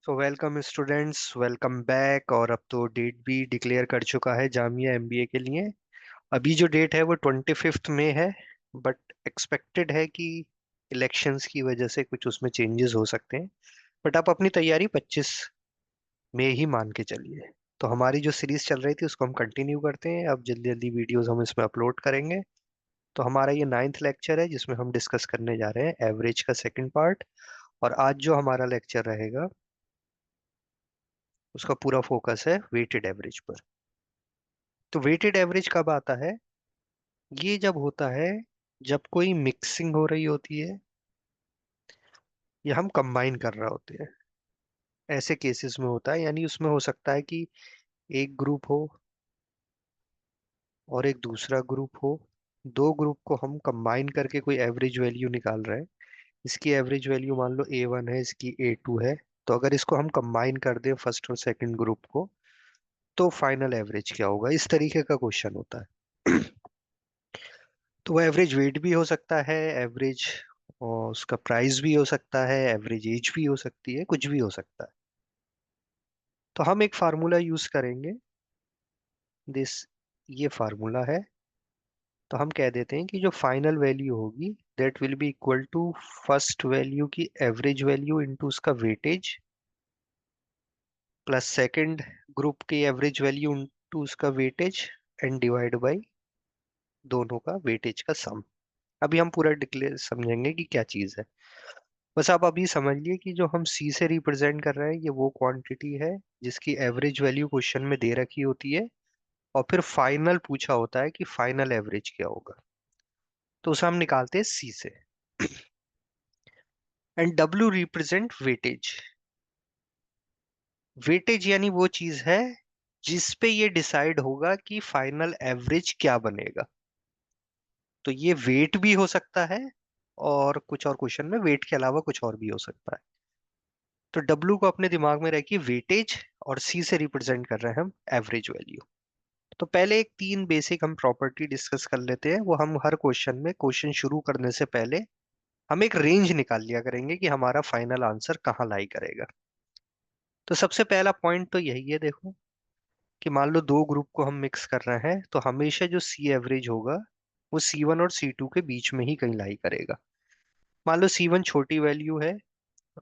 So welcome students, welcome back. और अब तो डेट भी डिक्लेयर कर चुका है जामिया एमबीए के लिए। अभी जो डेट है वो 25 मई है। बट एक्सपेक्टेड है कि इलेक्शंस की वजह से कुछ उसमें चेंजेस हो सकते हैं। बट आप अपनी तैयारी 25 मई ही मान के चलिए। तो हमारी जो सीरीज चल रही थी उसको हम कंटिन्यू करते हैं। अब जल्दी जल्दी वीडियोस हम इसमें अपलोड करेंगे। तो हमारा ये 9th लेक्चर है जिसमें हम डिस्कस करने जा रहे हैं एवरेज का सेकंड पार्ट। और आज जो हमारा लेक्चर रहेगा उसका पूरा फोकस है वेटेड एवरेज पर। तो वेटेड एवरेज कब आता है? ये जब होता है जब कोई मिक्सिंग हो रही होती है या हम कंबाइन कर रहे होते हैं। ऐसे केसेस में होता है, यानी उसमें हो सकता है कि एक ग्रुप हो और एक दूसरा ग्रुप हो। दो ग्रुप को हम कंबाइन करके कोई एवरेज वैल्यू निकाल रहे हैं। इसकी एवरेज वैल्यू मान लो A1 है, इसकी A2 है। तो अगर इसको हम कंबाइन कर दें फर्स्ट और सेकंड ग्रुप को, तो फाइनल एवरेज क्या होगा? इस तरीके का क्वेश्चन होता है। तो वो एवरेज वेट भी हो सकता है, एवरेज और उसका प्राइस भी हो सकता है, एवरेज एज भी हो सकती है, कुछ भी हो सकता है। तो हम एक फार्मूला यूज करेंगे। दिस ये फार्मूला है। तो हम कह देते हैं कि जो फाइनल वैल्यू होगी that will be equal to first value की एवरेज वैल्यू इनटू उसका वेटेज, प्लस सेकंड ग्रुप की एवरेज वैल्यू इनटू उसका वेटेज, एंड डिवाइड बाय दोनों का वेटेज का सम। अभी हम पूरा डिक्लेयर समझेंगे कि क्या चीज है। बस आप अभी समझिए कि जो हम सी से रिप्रेजेंट कर रहे हैं ये वो क्वांटिटी है जिसकी एवरेज वैल्यू क्वेश्चन में दे रखी होती है। और फिर फाइनल पूछा होता है कि फाइनल एवरेज क्या होगा। तो उसे हम निकालते हैं सी से। And W represent weightage. Weightage यानी वो चीज है जिस पे ये डिसाइड होगा कि फाइनल एवरेज क्या बनेगा। तो ये वेट भी हो सकता है, और कुछ और क्वेश्चन में वेट के अलावा कुछ और भी हो सकता है। तो डब्ल्यू को अपने दिमाग में रखिए वेटेज, और सी से रिप्रेजेंट कर रहे हैं हम एवरेज वैल्यू। तो पहले एक तीन बेसिक हम प्रॉपर्टी डिस्कस कर लेते हैं। वो हम हर क्वेश्चन में क्वेश्चन शुरू करने से पहले हम एक रेंज निकाल लिया करेंगे कि हमारा फाइनल आंसर कहाँ लाई करेगा। तो सबसे पहला पॉइंट तो यही है, देखो कि मान लो दो ग्रुप को हम मिक्स कर रहे हैं तो हमेशा जो सी एवरेज होगा वो C1 और C2 के बीच में ही कहीं लाई करेगा। मान लो C1 छोटी वैल्यू है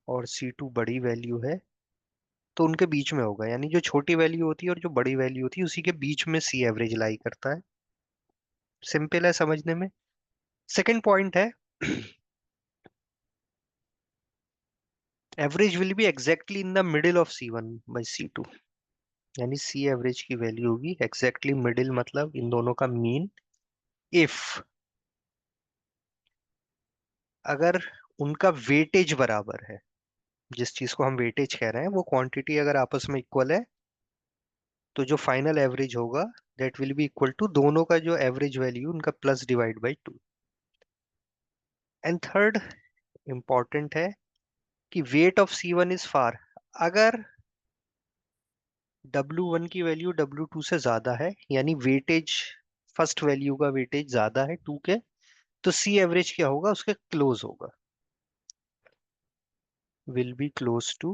और C2 बड़ी वैल्यू है, तो उनके बीच में होगा। यानी जो छोटी वैल्यू होती है और जो बड़ी वैल्यू होती है उसी के बीच में सी एवरेज लाई करता है। सिंपल है समझने में। सेकंड पॉइंट है average will be exactly in the middle of C1 by C2। यानी सी एवरेज की वैल्यू होगी एग्जैक्टली मिडिल, मतलब इन दोनों का मीन। इफ अगर उनका वेटेज बराबर है, जिस चीज को हम वेटेज कह रहे हैं वो क्वांटिटी अगर आपस में इक्वल है, तो जो फाइनल एवरेज होगा that will be equal to दोनों का जो एवरेज वैल्यू उनका plus divide by 2। And third important है कि weight of C1 is far. अगर W1 की वैल्यू W2 से ज्यादा है, यानी वेटेज फर्स्ट वैल्यू का वेटेज ज्यादा है 2 के, तो सी एवरेज क्या होगा? उसके क्लोज होगा, will be close to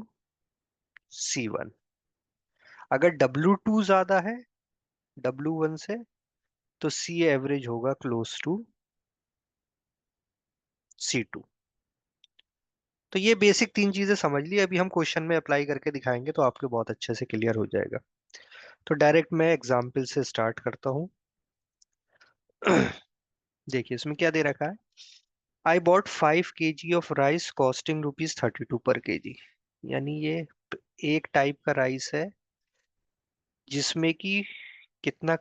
C1। अगर W2 ज्यादा है W1 से, तो सी एवरेज होगा क्लोज टू C2। तो ये बेसिक तीन चीजें समझ ली। अभी हम क्वेश्चन में अप्लाई करके दिखाएंगे तो आपके बहुत अच्छे से क्लियर हो जाएगा। तो डायरेक्ट मैं एग्जाम्पल से स्टार्ट करता हूँ। देखिए इसमें क्या दे रखा है। I bought 5 kg of rice costing ₹32 पर केजी। यानी ये एक टाइप का राइस है जिसमें कि कितना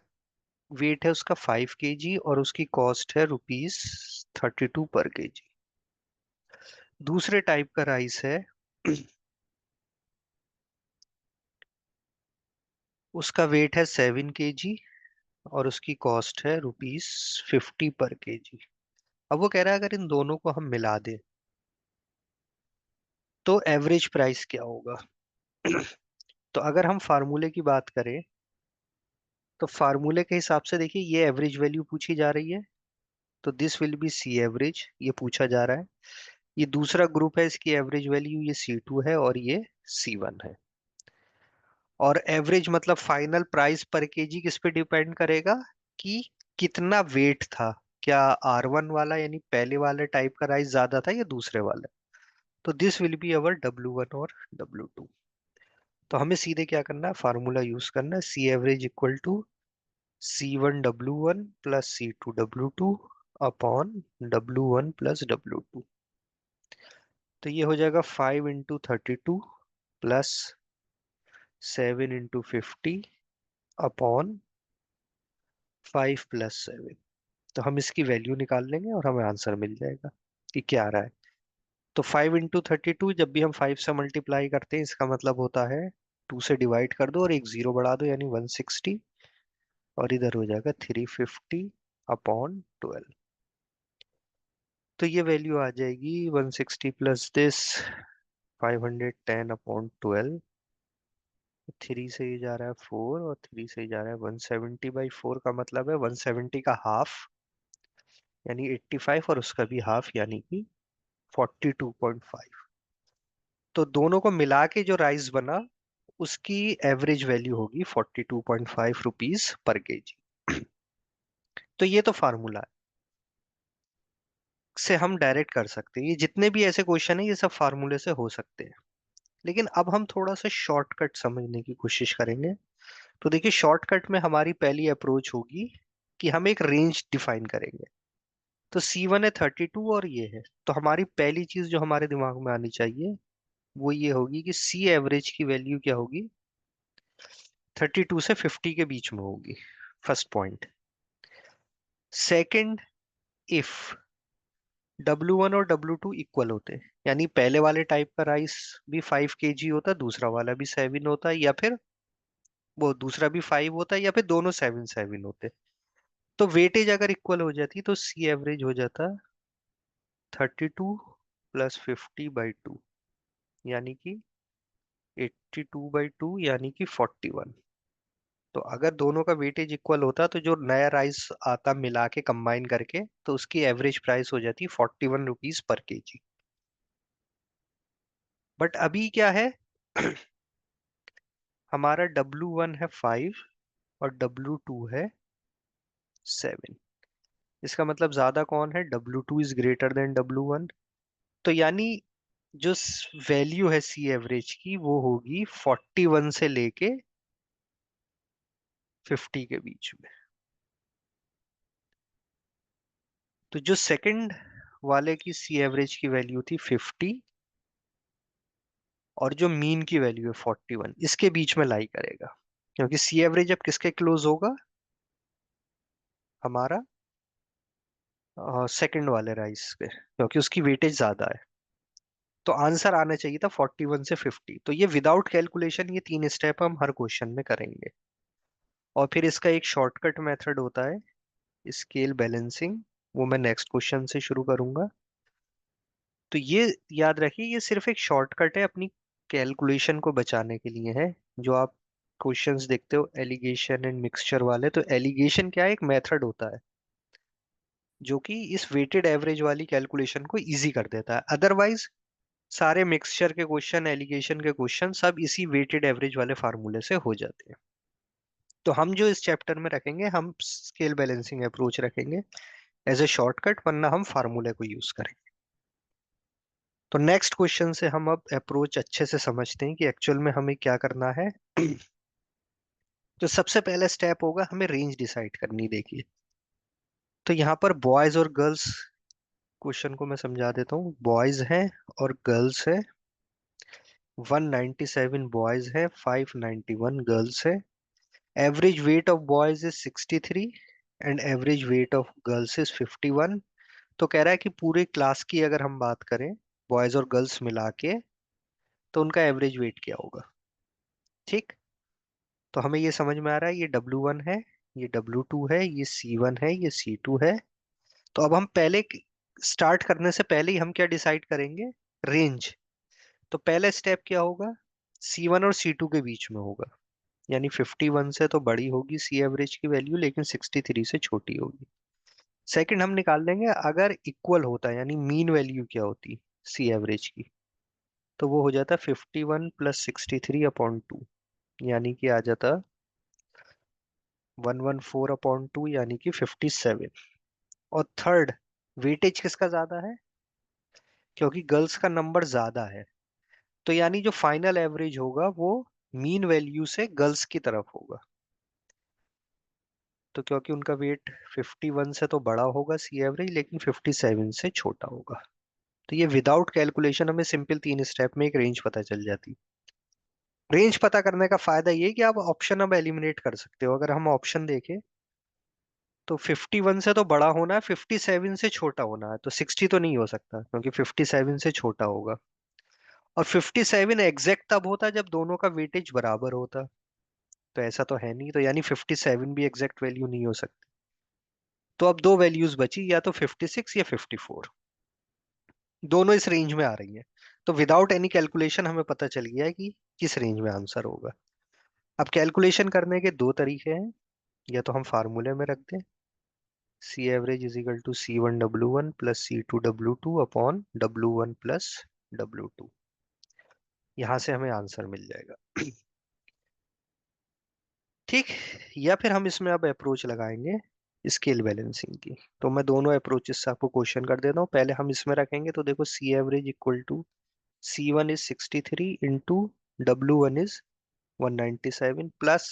वेट है उसका 5 kg, और उसकी कॉस्ट है ₹32 पर केजी। दूसरे टाइप का राइस है उसका वेट है 7 kg, और उसकी कॉस्ट है ₹50 पर केजी। अब वो कह रहा है अगर इन दोनों को हम मिला दें तो एवरेज प्राइस क्या होगा। तो अगर हम फार्मूले की बात करें तो फार्मूले के हिसाब से देखिए ये एवरेज वैल्यू पूछी जा रही है, तो this will be C average, ये पूछा जा रहा है। ये दूसरा ग्रुप है, इसकी एवरेज वैल्यू ये C2 है और ये C1 है। और एवरेज मतलब फाइनल प्राइस पर केजी किस पे डिपेंड करेगा कि कितना वेट था, क्या R1 वाला यानी पहले वाले टाइप का राइस ज्यादा था या दूसरे वाला। तो this will be our W1 और W2। तो हमें सीधे क्या करना है, फार्मूला यूज करना है, C average equal to C1 W1 plus C2 W2 upon W1 plus W2। तो ये हो जाएगा 5 × 32 प्लस 7 × 50 अपॉन 5 + 7। तो हम इसकी वैल्यू निकाल लेंगे और हमें आंसर मिल जाएगा कि क्या आ रहा है। तो 5 × 32, जब भी हम 5 से मल्टीप्लाई करते हैं इसका मतलब होता है 2 से डिवाइड कर दो और एक जीरो बढ़ा दो यानी 160, और इधर हो जाएगा 350 अपॉन 12। तो ये वैल्यू आ जाएगी 160 प्लस दिस 510 अपॉन 12। 3 से ही जा रहा है 4 और 3 से ही जा रहा है 170/4 का मतलब है 170 का हाफ यानी 85 और उसका भी हाफ यानी कि 42.5। तो दोनों को मिला के जो राइस बना उसकी एवरेज वैल्यू होगी 42.5 रुपीज पर केजी। तो ये तो फार्मूला है, से हम डायरेक्ट कर सकते हैं। ये जितने भी ऐसे क्वेश्चन है ये सब फार्मूले से हो सकते हैं। लेकिन अब हम थोड़ा सा शॉर्टकट समझने की कोशिश करेंगे। तो देखिए शॉर्टकट में हमारी पहली अप्रोच होगी कि हम एक रेंज डिफाइन करेंगे। तो C1 है 32 और ये है, तो हमारी पहली चीज जो हमारे दिमाग में आनी चाहिए वो ये होगी कि सी एवरेज की वैल्यू क्या होगी, 32 से 50 के बीच में होगी। First point. Second, if W1 और W2 इक्वल होते यानी पहले वाले टाइप का राइस भी 5 kg होता, दूसरा वाला भी 7 होता, या फिर वो दूसरा भी 5 होता या फिर दोनों 7 होते, तो वेटेज अगर इक्वल हो जाती तो सी एवरेज हो जाता 32 + 50/2 यानी कि 82/2 यानी कि 41। तो अगर दोनों का वेटेज इक्वल होता तो जो नया राइस आता मिला के कंबाइन करके तो उसकी एवरेज प्राइस हो जाती 41 रुपीज पर केजी। बट अभी क्या है हमारा W1 है 5 और W2 है 7। इसका मतलब ज्यादा कौन है, W2 is greater than W1। तो यानी जो वैल्यू है सी एवरेज की वो होगी 41 से लेके 50 के बीच में। तो जो सेकंड वाले की सी एवरेज की वैल्यू थी 50 और जो मीन की वैल्यू है 41, इसके बीच में लाई करेगा, क्योंकि सी एवरेज अब किसके क्लोज होगा, हमारा सेकंड वाले राइस पे, क्योंकि उसकी वेटेज ज्यादा है। तो आंसर आना चाहिए था 41 से 50। तो ये विदाउट कैलकुलेशन ये तीन स्टेप हम हर क्वेश्चन में करेंगे। और फिर इसका एक शॉर्टकट मेथड होता है स्केल बैलेंसिंग, वो मैं नेक्स्ट क्वेश्चन से शुरू करूंगा। तो ये याद रखिए ये सिर्फ एक शॉर्टकट है अपनी कैलकुलेशन को बचाने के लिए है। जो आप क्वेश्चंस देखते हो एलिगेशन एंड मिक्सचर वाले, तो एलिगेशन क्या है, एक मेथड होता है जो कि इस वेटेड एवरेज वाली कैलकुलेशन को इजी कर देता है। अदरवाइज सारे मिक्सचर के क्वेश्चन, एलिगेशन के क्वेश्चन सब इसी वेटेड एवरेज वाले फार्मूले से हो जाते हैं। तो हम जो इस चैप्टर में रखेंगे हम स्केल बैलेंसिंग अप्रोच रखेंगे एज ए शॉर्टकट, वरना हम फार्मूले को यूज करेंगे। तो नेक्स्ट क्वेश्चन से हम अब अप्रोच अच्छे से समझते हैं कि एक्चुअल में हमें क्या करना है। तो सबसे पहला स्टेप होगा हमें रेंज डिसाइड करनी। देखिए तो यहाँ पर बॉयज और गर्ल्स, क्वेश्चन को मैं समझा देता हूँ। बॉयज हैं और गर्ल्स है, 197 बॉयज है, 591 गर्ल्स है। Average weight of boys is 63 and average weight of girls is 51। तो कह रहा है कि पूरे क्लास की अगर हम बात करें बॉयज और गर्ल्स मिला के तो उनका एवरेज वेट क्या होगा। ठीक, तो हमें ये समझ में आ रहा है ये W1 है, ये W2 है, ये C1 है, ये C2 है। तो अब हम पहले स्टार्ट करने से पहले ही हम क्या डिसाइड करेंगे, रेंज। तो पहला स्टेप क्या होगा, C1 और C2 के बीच में होगा, यानी 51 से तो बड़ी होगी सी एवरेज की वैल्यू लेकिन 63 से छोटी होगी। सेकंड हम निकाल देंगे अगर इक्वल होता है यानी मीन वैल्यू क्या होती, सी एवरेज की, तो वो हो जाता 51 प्लस 63/2, यानी कि आ जाता 114/2, यानी कि 57। और थर्ड, वेटेज किसका ज्यादा है? क्योंकि गर्ल्स का नंबर ज्यादा है, तो यानी जो फाइनल एवरेज होगा वो मीन वैल्यू से गर्ल्स की तरफ होगा। तो क्योंकि उनका वेट 51 से तो बड़ा होगा सी एवरेज, लेकिन 57 से छोटा होगा। तो ये विदाउट कैलकुलेशन हमें सिंपल 3 स्टेप में एक रेंज पता चल जाती। रेंज पता करने का फायदा ये है कि आप ऑप्शन अब एलिमिनेट कर सकते हो। अगर हम ऑप्शन देखें तो 51 से तो बड़ा होना है, 57 से छोटा होना है, तो 60 तो नहीं हो सकता क्योंकि 57 से छोटा होगा। और 57 एग्जैक्ट तब होता जब दोनों का वेटेज बराबर होता, तो ऐसा तो है नहीं, तो यानी 57 भी एग्जैक्ट वैल्यू नहीं हो सकती। तो अब दो वैल्यूज बची, या तो 56 या 54, दोनों इस रेंज में आ रही हैं। तो विदाउट एनी कैलकुलेशन हमें पता चल गया है कि किस रेंज में आंसर होगा। अब कैलकुलेशन करने के दो तरीके हैं, या तो हम फार्मूले में रख दें, C average is equal to C1W1 plus C2W2 upon W1 plus W2, यहां से हमें आंसर मिल जाएगा। ठीक। या फिर हम इसमें अब अप्रोच लगाएंगे स्केल बैलेंसिंग की। तो मैं दोनों अप्रोचेस से आपको क्वेश्चन कर देता हूँ। पहले हम इसमें रखेंगे, तो देखो C average equal to C1 is 63 into W1 is 197 plus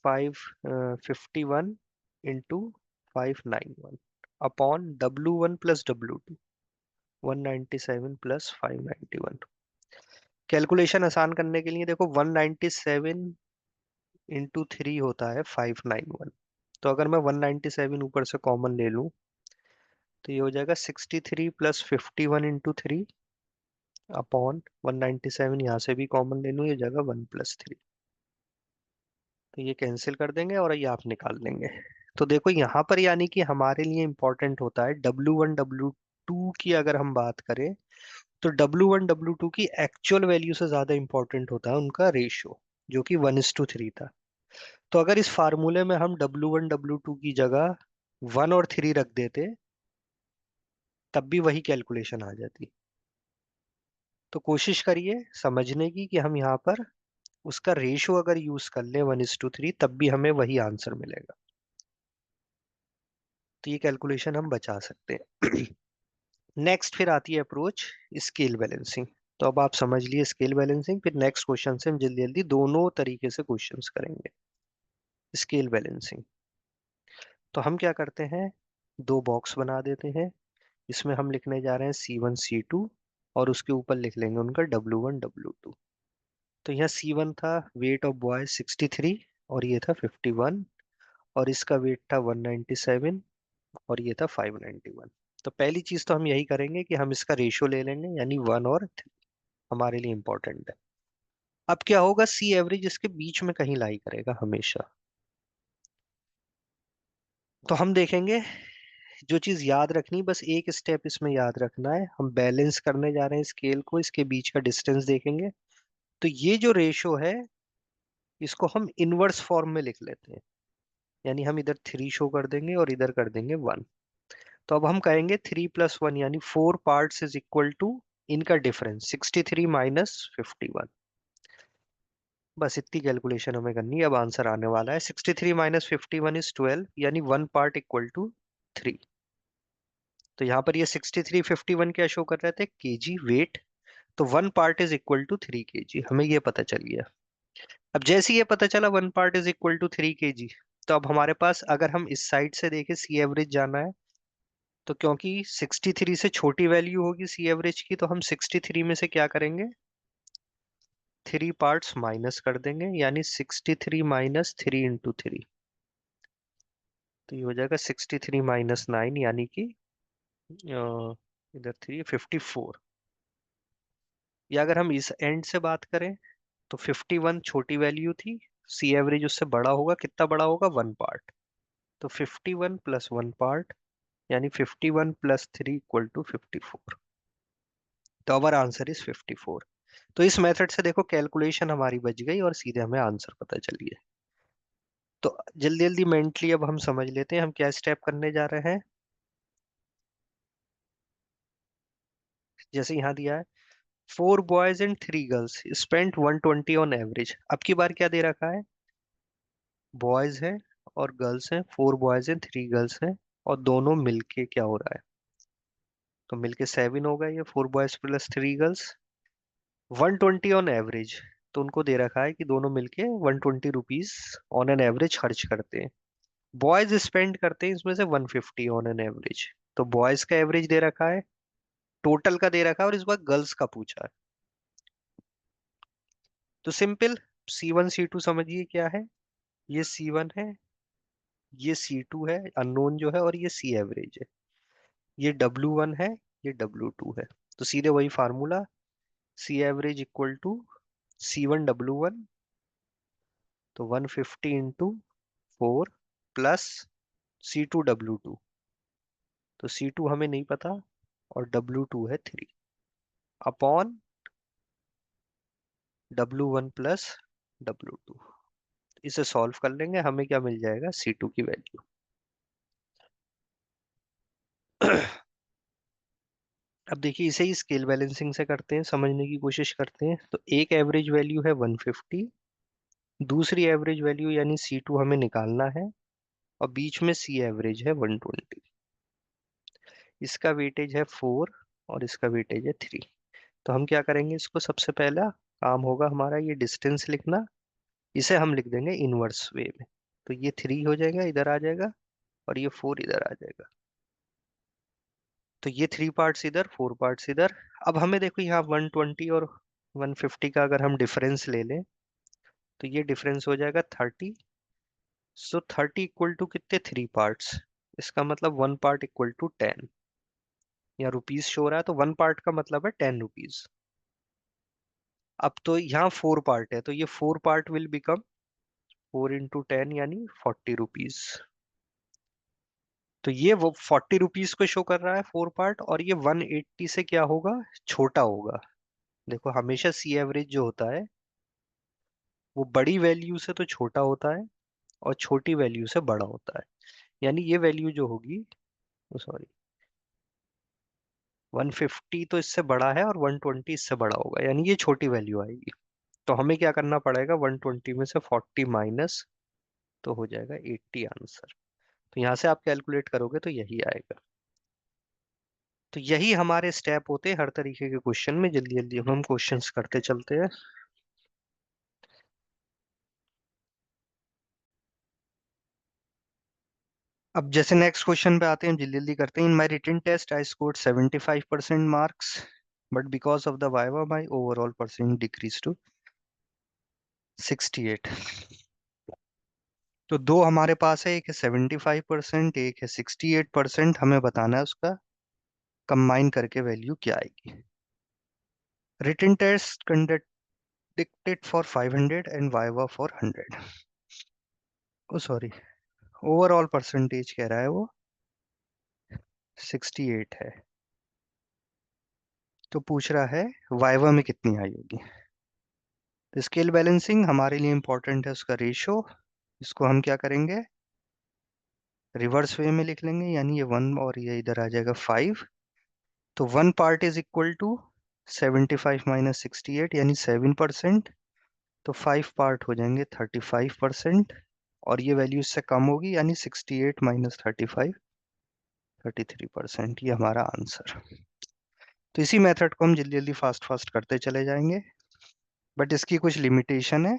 551 into 591 upon W1 plus W2, 197 plus 591। Calculation आसान करने के लिए देखो 197 इंटू 3 होता है 591। तो अगर मैं 197 ऊपर से कॉमन ले लूं, तो ये हो जाएगा 63 प्लस 51 इंटू 3 अपॉन 197, यहाँ से भी कॉमन ले लूं, ये हो जाएगा 1+3। तो ये कैंसिल कर देंगे और ये आप निकाल लेंगे। तो देखो यहाँ पर यानी कि हमारे लिए इंपॉर्टेंट होता है W1 W2 की अगर हम बात करें, तो W1 W2 की एक्चुअल वैल्यू से ज्यादा इंपॉर्टेंट होता है उनका रेशियो, जो कि 1:3 था। तो अगर इस फार्मूले में हम W1 W2 की जगह 1 और 3 रख देते, तब भी वही कैलकुलेशन आ जाती। तो कोशिश करिए समझने की कि हम यहाँ पर उसका रेशियो अगर यूज कर ले 1:3, तब भी हमें वही आंसर मिलेगा। तो ये कैलकुलेशन हम बचा सकते हैं। नेक्स्ट फिर आती है अप्रोच स्केल बैलेंसिंग। तो अब आप समझ लिए स्केल बैलेंसिंग, फिर नेक्स्ट क्वेश्चन से हम जल्दी जल्दी दोनों तरीके से क्वेश्चंस करेंगे। स्केल बैलेंसिंग, तो हम क्या करते हैं, दो बॉक्स बना देते हैं। इसमें हम लिखने जा रहे हैं C1 C2, और उसके ऊपर लिख लेंगे उनका W1 W2। तो यहाँ C1 था वेट ऑफ बॉय 63, और ये था 51, और इसका वेट था 197, और ये था 591। तो पहली चीज तो हम यही करेंगे कि हम इसका रेशियो ले लेंगे, यानी 1 और 3, हमारे लिए इंपॉर्टेंट है। अब क्या होगा, सी एवरेज इसके बीच में कहीं लाई करेगा हमेशा। तो हम देखेंगे, जो चीज याद रखनी, बस एक स्टेप इसमें याद रखना है, हम बैलेंस करने जा रहे हैं स्केल को, इसके बीच का डिस्टेंस देखेंगे। तो ये जो रेशियो है, इसको हम इनवर्स फॉर्म में लिख लेते हैं, यानी हम इधर 3 शो कर देंगे और इधर कर देंगे 1। तो अब हम कहेंगे 3+1 यानी 4 पार्ट्स इज इक्वल टू इनका डिफरेंस 63 - 51। बस इतनी कैलकुलेशन हमें करनी है, अब आंसर आने वाला है। 63 - 51 इज 12, यानी 1 पार्ट इक्वल टू 3। तो यहाँ पर ये 63 51 क्या शो कर रहे थे, केजी वेट। तो 1 part is equal to 3 kg, हमें ये पता चल गया। अब जैसे ही ये पता चला 1 part is equal to 3 kg, तो अब हमारे पास अगर हम इस साइड से देखें सी एवरेज जाना है, तो क्योंकि 63 से छोटी वैल्यू होगी सी एवरेज की, तो हम 63 में से क्या करेंगे, 3 पार्ट्स माइनस कर देंगे, यानी 63 - 3 × 3। तो ये हो जाएगा 63 - 9, यानी कि इधर 3 54। या अगर हम इस एंड से बात करें, तो 51 छोटी वैल्यू थी, सी एवरेज उससे बड़ा होगा, कितना बड़ा होगा, 1 पार्ट। तो 51 + 1 पार्ट, यानी 51 + 3 = 54। तो अवर आंसर इज 54। तो इस मेथड से देखो कैलकुलेशन हमारी बच गई और सीधे हमें आंसर पता चल गया। तो जल्दी जल्दी मेंटली अब हम समझ लेते हैं हम क्या स्टेप करने जा रहे हैं। जैसे यहाँ दिया है 4 boys and 3 girls spent 120 on average. अब की बार क्या दे रखा है, बॉयज है और गर्ल्स हैं, 4 boys and 3 girls हैं, और दोनों मिलके क्या हो रहा है, तो मिलके 7 होगा, ये 4 boys + 3 girls, 120 ऑन एवरेज। तो उनको दे रखा है कि दोनों मिलके 120 रुपीज ऑन एन एवरेज खर्च करते हैं। बॉयज स्पेंड करते हैं इसमें से 150 ऑन एन एवरेज। तो बॉयज का एवरेज दे रखा है, टोटल का दे रखा है, और इस बार गर्ल्स का पूछा है। तो सिंपल, C1 C2 समझिए क्या है, ये C1 है, ये C2 है अननोन जो है, और ये C एवरेज है, ये W1 है, ये W2 है। तो सीधे वही formula, C average equal to C1 W1, तो 150 × 4 प्लस C2 W2। तो C2 हमें नहीं पता, और W2 है 3, अपॉन W1 + W2। इसे सॉल्व कर लेंगे, हमें क्या मिल जाएगा, C2 की वैल्यू। अब देखिए इसे ही स्केल बैलेंसिंग से करते हैं, समझने की कोशिश करते हैं। तो एक एवरेज वैल्यू है 150, दूसरी एवरेज वैल्यू यानी C2 हमें निकालना है, और बीच में C एवरेज है 120। इसका वेटेज है 4 और इसका वेटेज है 3। तो हम क्या करेंगे, इसको सबसे पहला काम होगा हमारा ये डिस्टेंस लिखना, इसे हम लिख देंगे इनवर्स वे में। तो ये 3 हो जाएगा, इधर आ जाएगा, और ये 4 इधर आ जाएगा। तो ये 3 पार्ट्स इधर, 4 पार्ट्स इधर। अब हमें देखो यहाँ 120 और 150 का अगर हम डिफरेंस ले लें, तो ये डिफरेंस हो जाएगा 30। सो 30 इक्वल टू कितने, 3 पार्ट्स। इसका मतलब 1 पार्ट इक्वल टू 10, या रुपीज शो हो रहा है, तो 1 पार्ट का मतलब है 10 रुपीज। अब तो यहाँ 4 पार्ट है, तो ये 4 पार्ट विल बिकम 4 × 10 यानी 40 रुपीज। तो ये वो 40 रुपीज को शो कर रहा है 4 पार्ट, और ये 180 से क्या होगा, छोटा होगा। देखो हमेशा सी एवरेज जो होता है वो बड़ी वैल्यू से तो छोटा होता है, और छोटी वैल्यू से बड़ा होता है। यानी ये वैल्यू जो होगी, सॉरी, 150 तो इससे बड़ा है और 120 इससे बड़ा होगा, यानी ये छोटी वैल्यू आएगी। तो हमें क्या करना पड़ेगा, 120 में से 40 माइनस, तो हो जाएगा 80 आंसर। तो यहाँ से आप कैलकुलेट करोगे तो यही आएगा। तो यही हमारे स्टेप होते हैं हर तरीके के क्वेश्चन में। जल्दी जल्दी हम क्वेश्चंस करते चलते हैं। अब जैसे नेक्स्ट क्वेश्चन पे आते हैं, हम जल्दी जल्दी करते हैं। In my written test I scored 75% marks, but because of the viva my overall percent decrease to 68। तो दो हमारे पास है, एक है 75%, एक है 68%। हमें बताना है उसका कंबाइन करके वैल्यू क्या आएगी। Written test conducted for 500 and viva for 100। Oh sorry, overall percentage कह रहा है वो 68 है, तो पूछ रहा है वाइवा में कितनी आई होगी। तो स्केल बैलेंसिंग हमारे लिए इंपॉर्टेंट है उसका रेशो। इसको हम क्या करेंगे, रिवर्स वे में लिख लेंगे, यानी ये 1 और ये इधर आ जाएगा 5। तो 1 part is equal to 75 minus 68 यानी 7%। तो 5 पार्ट हो जाएंगे 35%, और ये वैल्यू इससे कम होगी, यानी 68 माइनस 35, 33%। ये हमारा आंसर। तो इसी मेथड को हम जल्दी जल्दी फास्ट फास्ट करते चले जाएंगे, बट इसकी कुछ लिमिटेशन है।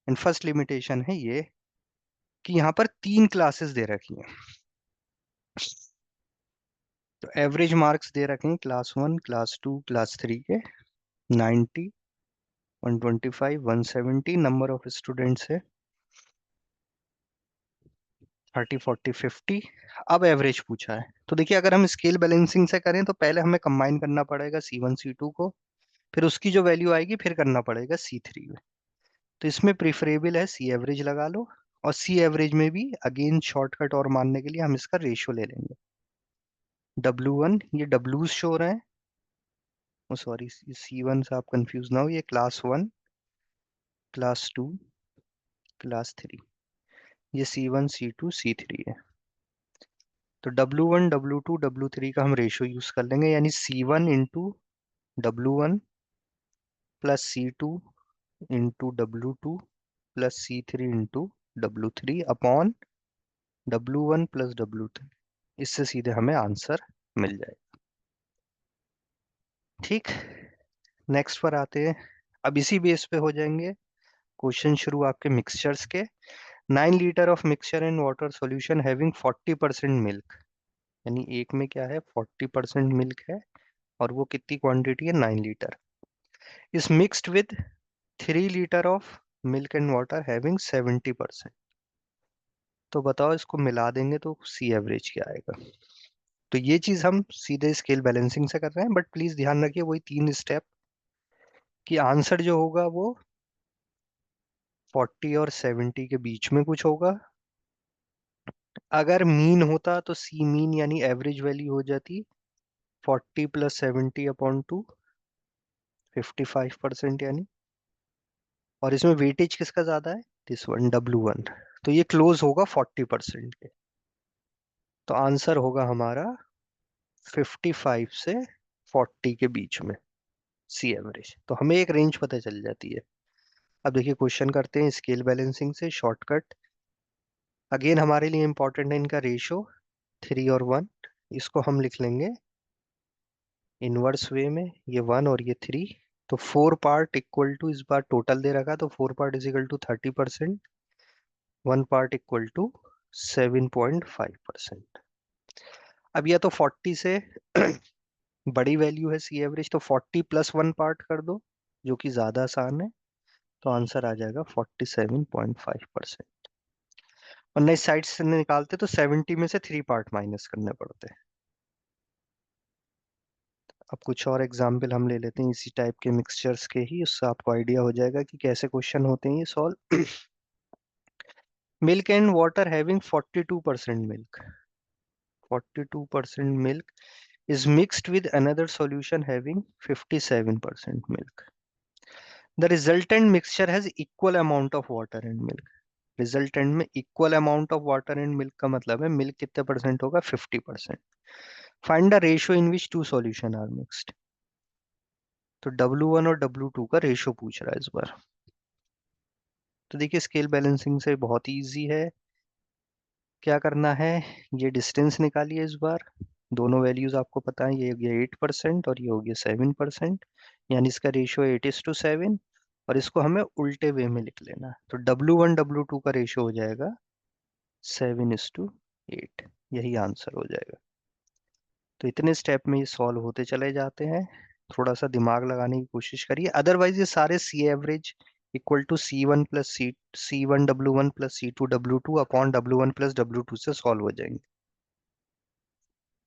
एंड फर्स्ट लिमिटेशन है ये कि यहाँ पर 3 क्लासेस दे रखी हैं। तो एवरेज मार्क्स दे रखे हैं क्लास 1, क्लास 2, क्लास 3 के, 90, 125, 170 नंबर ऑफ स्टूडेंट्स है, 30, 40, 50। अब एवरेज पूछा है, तो देखिए अगर हम स्केल बैलेंसिंग से करें तो पहले हमें कंबाइन करना पड़ेगा C1 C2 को, फिर उसकी जो वैल्यू आएगी फिर करना पड़ेगा C3 में। तो इसमें प्रिफरेबल है सी एवरेज लगा लो, और सी एवरेज में भी अगेन शॉर्टकट और मानने के लिए हम इसका रेशियो ले लेंगे। W1, ये डब्ल्यूज शो रहे हैं, सॉरी C1 से आप कंफ्यूज ना हो, ये क्लास 1, क्लास 2, क्लास 3, ये C1 C2 C3 है। तो W1 W2 W3 का हम रेशियो यूज कर लेंगे, यानी C1 into W1 plus C2 into W2 plus C3 into W3 upon W1 plus W3। इससे सीधे हमें आंसर मिल जाए। ठीक, नेक्स्ट पर आते हैं। अब इसी बेस पे हो जाएंगे क्वेश्चन शुरू आपके मिक्सचर्स के। 9 litre of mixture in water solution having 40% milk, यानी एक में क्या है 40% मिल्क है, और वो कितनी क्वांटिटी है 9 litre, is mixed with 3 litre of milk and water having 70%। तो बताओ इसको मिला देंगे तो सी एवरेज क्या आएगा। तो ये चीज हम सीधे स्केल बैलेंसिंग से कर रहे हैं, बट प्लीज ध्यान रखिए वही 3 स्टेप कि आंसर जो होगा वो 40 और 70 के बीच में कुछ होगा। अगर मीन होता तो सी मीन यानी एवरेज वैल्यू हो जाती 40 + 70/2, 55% यानी। और इसमें वेटेज किसका ज्यादा है, दिस वन W1। तो ये क्लोज होगा 40% के। तो आंसर होगा हमारा 55 से 40 के बीच में, सी एवरेज। तो हमें एक रेंज पता चल जाती है। अब देखिए क्वेश्चन करते हैं स्केल बैलेंसिंग से शॉर्टकट। अगेन हमारे लिए इंपॉर्टेंट है इनका रेशियो 3 और 1। इसको हम लिख लेंगे इनवर्स वे में, ये 1 और ये 3। तो 4 पार्ट इक्वल टू, इस बार टोटल दे रखा तो 4 part is equal to 30%, 1 part equal to 7.5%। अब या तो 40 से बड़ी वैल्यू है सी एवरेज, तो 40 + 1 पार्ट कर दो, जो कि ज्यादा आसान है। तो आंसर आ जाएगा 47.5%। और नई साइड से निकालते तो 70 में से 3 पार्ट माइनस करने पड़ते। अब कुछ और एग्जाम्पल हम ले लेते हैं इसी टाइप के मिक्सचर्स के ही, उससे आपको आइडिया हो जाएगा कि कैसे क्वेश्चन होते हैं ये solve. Milk and water having 42% milk, 42% milk is mixed with another solution having 57% milk. The resultant mixture has equal amount of water and milk. Resultant में equal amount of water and milk का मतलब है milk कितने percent होगा 50%। Find the ratio in which two solution are mixed. तो W1 और W2 का ratio पूछ रहा है इस बार। तो देखिए स्केल बैलेंसिंग से बहुत इजी है। क्या करना है, ये डिस्टेंस निकालिए इस बार। दोनों वैल्यूज आपको पता है, ये हो गया 8% और ये हो गया 7%, यानी इसका रेशियो 8:7। और इसको हमें उल्टे वे में लिख लेना है। तो W1 W2 का रेशियो हो जाएगा 7:8। यही आंसर हो जाएगा। तो इतने स्टेप में ये सॉल्व होते चले जाते हैं। थोड़ा सा दिमाग लगाने की कोशिश करिए, अदरवाइज ये सारे C average equal to C1 + C1 W1 + C2 W2 upon W1 + W2 से सॉल्व हो जाएंगे।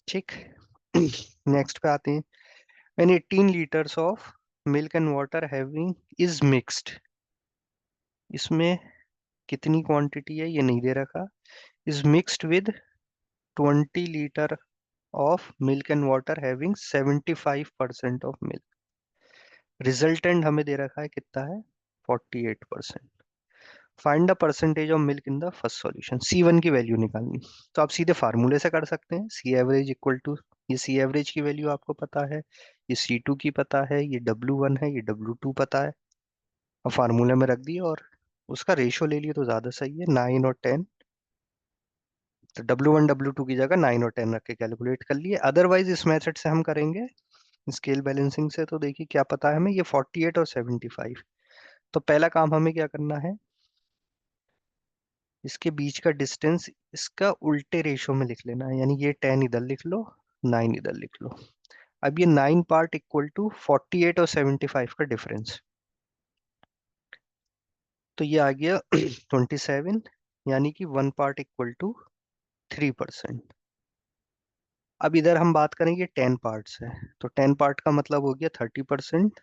ठीक। नेक्स्ट पे आते हैं। When 18 litres of milk and water having is mixed, इसमें कितनी क्वांटिटी है ये नहीं दे रखा, is mixed with 20 litre of milk and water having 75% of milk. Resultant हमें दे रखा है कितना है 48%। Find the percentage of milk in the first solution, C1 की वैल्यू निकालनी। तो आप सीधे फार्मूले से कर सकते हैं, सी एवरेज इक्वल टू, ये सी एवरेज की वैल्यू आपको पता है, ये C2 की पता है, ये W1 है, ये W2 पता है। अब फार्मूले में रख दिए और उसका रेशियो ले लिए तो ज्यादा सही है, 9 और 10। तो W1 W2 की जगह 9 और 10 रख के कैलकुलेट कर लिए। अदरवाइज इस मेथड से हम करेंगे स्केल बैलेंसिंग से, तो देखिए क्या पता है हमें, ये 48 और 75। तो पहला काम हमें क्या करना है, इसके बीच का डिस्टेंस इसका उल्टे रेशियो में लिख लेना है, यानी ये 10 इधर लिख लो, 9 इधर लिख लो। अब ये 9 पार्ट इक्वल टू 48 और 75 का डिफरेंस, तो ये आ गया 27, यानी कि 1 पार्ट इक्वल टू 3%। अब इधर हम बात करेंगे 10 पार्ट्स है, तो 10 पार्ट का मतलब हो गया 30%।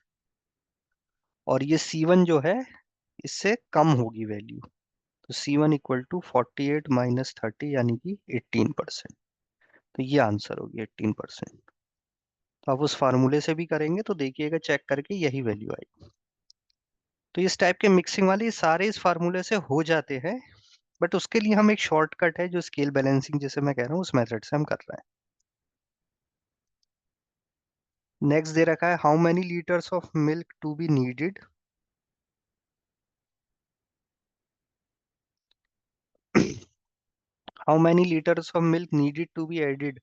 और ये C1 जो है इससे कम होगी वैल्यू, तो C1 = 48 - 30 यानी कि 18%। तो ये आंसर होगी 18%। तो आप उस फार्मूले से भी करेंगे तो देखिएगा चेक करके यही वैल्यू आएगी। तो इस टाइप के मिक्सिंग वाले सारे इस फार्मूले से हो जाते हैं, बट उसके लिए हम एक शॉर्टकट है जो स्केल बैलेंसिंग जिसे मैं कह रहा हूँ उस मेथड से हम कर रहे हैं। नेक्स्ट दे रखा है how many litres of milk to be needed. How many litres of milk needed to be added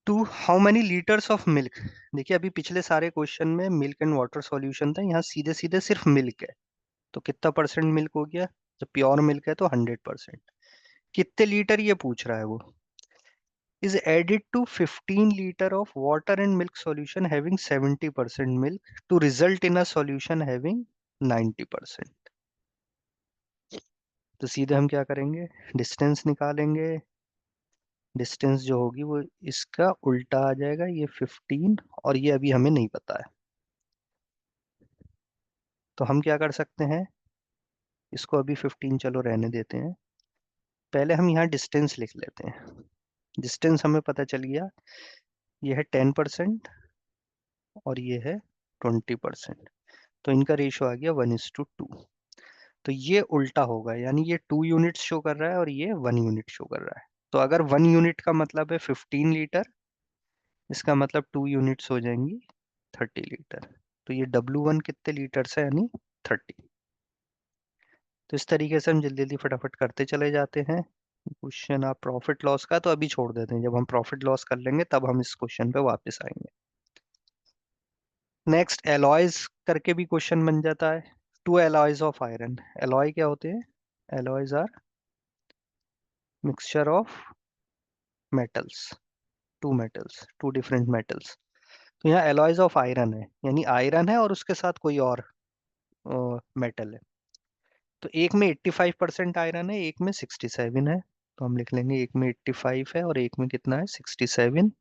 to how many litres of milk. देखिए अभी पिछले सारे क्वेश्चन में मिल्क एंड वाटर सॉल्यूशन था, यहाँ सीधे सीधे सिर्फ मिल्क है। तो कितना परसेंट मिल्क हो गया, जब प्योर मिल्क है तो 100%। कितने लीटर ये पूछ रहा है वो। Is added to 15 litre of water and milk solution having 70% milk to result in a solution having 90%। तो सीधे हम क्या करेंगे, डिस्टेंस निकालेंगे। डिस्टेंस जो होगी वो इसका उल्टा आ जाएगा, ये 15, और ये अभी हमें नहीं पता है। तो हम क्या कर सकते हैं, इसको अभी 15 चलो रहने देते हैं। पहले हम यहाँ डिस्टेंस लिख लेते हैं। डिस्टेंस हमें पता चल गया, ये है 10% और ये है 20%। तो इनका रेशो आ गया 1:2। तो ये उल्टा होगा, यानी ये 2 यूनिट्स शो कर रहा है और ये 1 यूनिट शो कर रहा है। तो अगर 1 यूनिट का मतलब है 15 लीटर, इसका मतलब 2 यूनिट्स हो जाएंगी 30 लीटर। तो ये W1 कितने लीटर्स है, यानी 30। तो इस तरीके से हम जल्दी जल्दी फटाफट करते चले जाते हैं। क्वेश्चन आप प्रॉफिट लॉस का तो अभी छोड़ देते हैं, जब हम प्रॉफिट लॉस कर लेंगे तब हम इस क्वेश्चन पे वापस आएंगे। नेक्स्ट एलॉयज करके भी क्वेश्चन बन जाता है। Two alloys of iron. Alloy क्या होते हैं, alloys are mixture of metals, two metals, two different metals. तो यहाँ एलॉयज ऑफ आयरन है, यानी आयरन है और उसके साथ कोई और मेटल है। तो एक में 85% आयरन है, एक में 67 है। तो हम लिख लेंगे एक में 85 है और एक में कितना है, 67।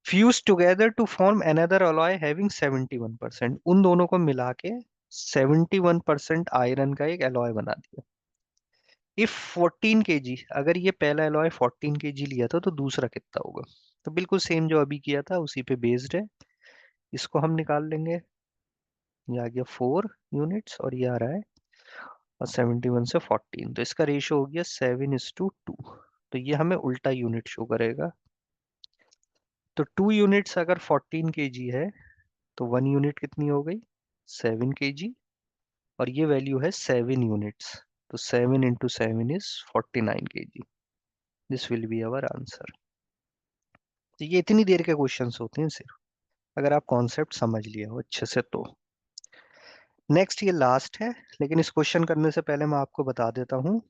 Fuse together to form another alloy having 71%। उन दोनों को मिला के 71% आयरन का एक अलॉय बना दिया। इफ 14 kg, अगर ये पहला अलॉय 14 kg लिया था तो दूसरा कितना होगा। तो बिल्कुल सेम जो अभी किया था उसी पे बेस्ड है। इसको हम निकाल लेंगे। ये आ गया 4 यूनिट्स और ये आ रहा है और 71 से 14, तो इसका रेशियो हो गया 7:2। तो ये हमें उल्टा यूनिट शो करेगा। तो 2 यूनिट्स अगर 14 kg है तो 1 यूनिट कितनी हो गई, 7 kg। और ये वैल्यू है 7 यूनिट्स। तो 7 × 7 = 49 kg। This will be our answer. तो ये इतनी देर के क्वेश्चंस होते हैं सिर्फ, अगर आप कॉन्सेप्ट समझ लिया हो अच्छे से तो। नेक्स्ट ये लास्ट है, लेकिन इस क्वेश्चन करने से पहले मैं आपको बता देता हूँ,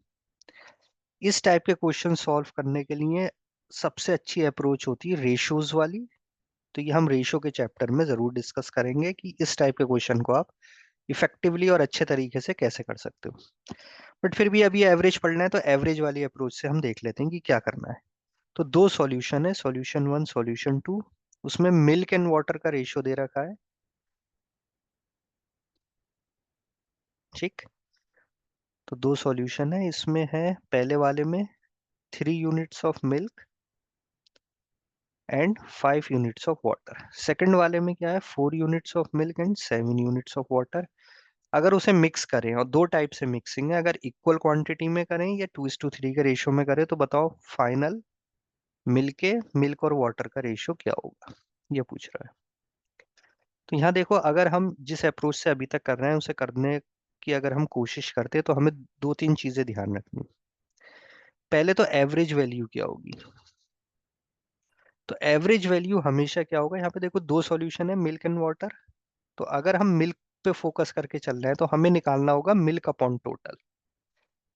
इस टाइप के क्वेश्चन सॉल्व करने के लिए सबसे अच्छी अप्रोच होती है रेशोज वाली। तो ये हम रेशो के चैप्टर में जरूर डिस्कस करेंगे कि इस टाइप के क्वेश्चन को आप इफेक्टिवली और अच्छे तरीके से कैसे कर सकते हो। बट फिर भी अभी एवरेज पढ़ना है तो एवरेज वाली अप्रोच से हम देख लेते हैं कि क्या करना है। तो दो सॉल्यूशन है, सॉल्यूशन 1 सॉल्यूशन 2। उसमें मिल्क एंड वाटर का रेशियो दे रखा है, ठीक। तो दो सॉल्यूशन है, इसमें है पहले वाले में 3 units of milk and 5 units of water. Second वाले में क्या है, 4 units of milk and 7 units of water. अगर उसे मिक्स करें, और दो टाइप से मिक्सिंग है, अगर इक्वल क्वांटिटी में करें या 2:3 के रेशियो में करें, तो बताओ फाइनल मिलके मिल्क और वाटर का रेशियो क्या होगा, ये पूछ रहा है। तो यहाँ देखो, अगर हम जिस अप्रोच से अभी तक कर रहे हैं उसे करने की अगर हम कोशिश करते हैं तो हमें दो तीन चीजें ध्यान रखनी। पहले तो एवरेज वैल्यू क्या होगी। तो एवरेज वैल्यू हमेशा क्या होगा, यहाँ पे देखो दो सॉल्यूशन है मिल्क एंड वाटर। तो अगर हम मिल्क पे फोकस करके चल रहे हैं तो हमें निकालना होगा मिल्क अपॉन टोटल।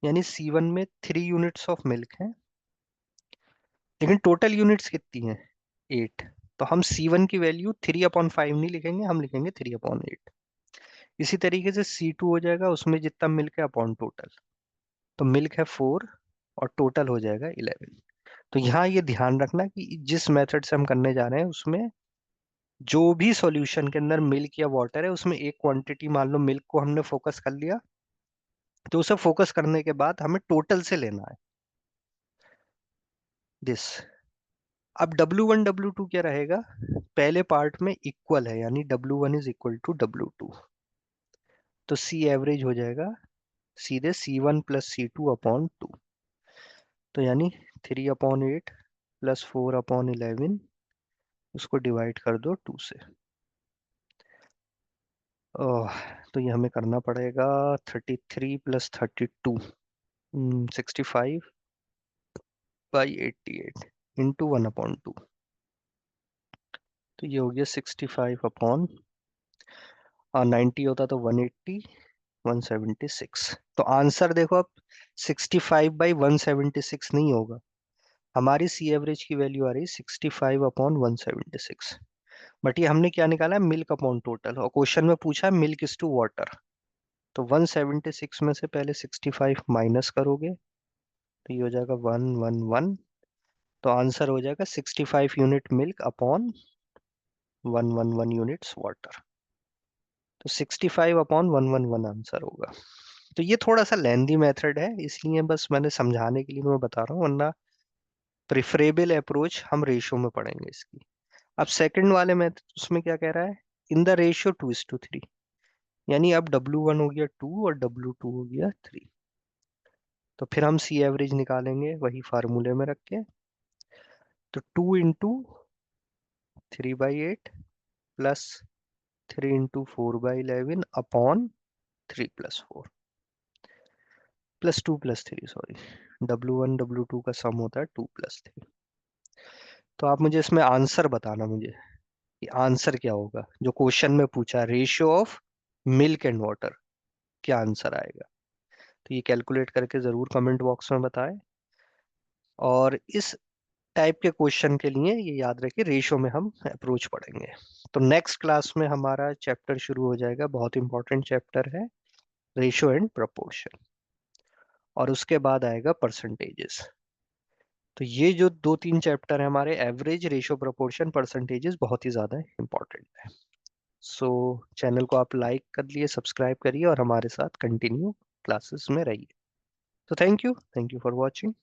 यानी C1 में 3 यूनिट्स ऑफ मिल्क है, लेकिन टोटल यूनिट्स कितनी है, 8। तो हम C1 की वैल्यू 3/5 नहीं लिखेंगे, हम लिखेंगे 3/8। इसी तरीके से C2 हो जाएगा, उसमें जितना मिल्क है अपॉन टोटल। तो मिल्क है 4 और टोटल हो जाएगा 11। तो यहाँ ये ध्यान रखना कि जिस मेथड से हम करने जा रहे हैं उसमें जो भी सॉल्यूशन के अंदर मिल्क या वाटर है उसमें एक क्वांटिटी, मान लो मिल्क को हमने फोकस कर लिया, तो उसे फोकस करने के बाद हमें टोटल से लेना है दिस। अब W1 W2 क्या रहेगा, पहले पार्ट में इक्वल है, यानी W1 = W2। तो C एवरेज हो जाएगा सीधे C1 + C2/2। तो यानी 3/8 + 4/11 उसको डिवाइड कर दो 2 से। ओह, तो ये हमें करना पड़ेगा 33 + 32, 65/88 इंटू 1/2। तो ये हो गया 65 अपॉन 90 होता तो 180, 176। तो आंसर देखो अब 65/176 नहीं होगा, हमारी सी एवरेज की वैल्यू आ रही है 65/176। बट ये हमने क्या निकाला है, मिल्क अपॉन टोटल, और क्वेश्चन में पूछा है मिल्क इज टू वाटर। तो 176 में से पहले 65 माइनस करोगे तो ये हो जाएगा 111। तो आंसर हो जाएगा 65 unit milk upon 111 units water. तो 65/111 आंसर होगा। तो ये थोड़ा सा लेंदी मेथड है, इसलिए बस मैंने समझाने के लिए मैं बता रहा हूँ, वरना प्रिफरेबल अप्रोच हम रेशियो में पढ़ेंगे इसकी। अब सेकंड वाले में उसमें क्या कह रहा है, इन द रेशियो 2:3, यानी अब W1 हो गया 2 और W2 हो गया 3। तो फिर हम सी एवरेज निकालेंगे वही फार्मूले में रख के। तो 2 × 3/8 plus 3 × 4/11 upon 3 + 4 +2 + 3, sorry, W1 W2 का सम होता है 2 + 3। तो आप मुझे इसमें आंसर बताना, मुझे कि आंसर क्या होगा जो क्वेश्चन में पूछा, ratio of milk and water, क्या आंसर आएगा। तो ये कैलकुलेट करके जरूर कमेंट बॉक्स में बताएं। और इस टाइप के क्वेश्चन के लिए ये याद रखिए, रेशियो में हम अप्रोच पढ़ेंगे। तो नेक्स्ट क्लास में हमारा चैप्टर शुरू हो जाएगा, बहुत इंपॉर्टेंट चैप्टर है, रेशियो एंड प्रोपोर्शन। और उसके बाद आएगा परसेंटेजेस। तो ये जो 2-3 चैप्टर है हमारे, एवरेज, रेशियो, प्रोपोर्शन, परसेंटेजेस, बहुत ही ज्यादा इंपॉर्टेंट है। सो चैनल को आप लाइक कर लिए, सब्सक्राइब करिए और हमारे साथ कंटिन्यू क्लासेस में रहिए। तो थैंक यू फॉर वॉचिंग।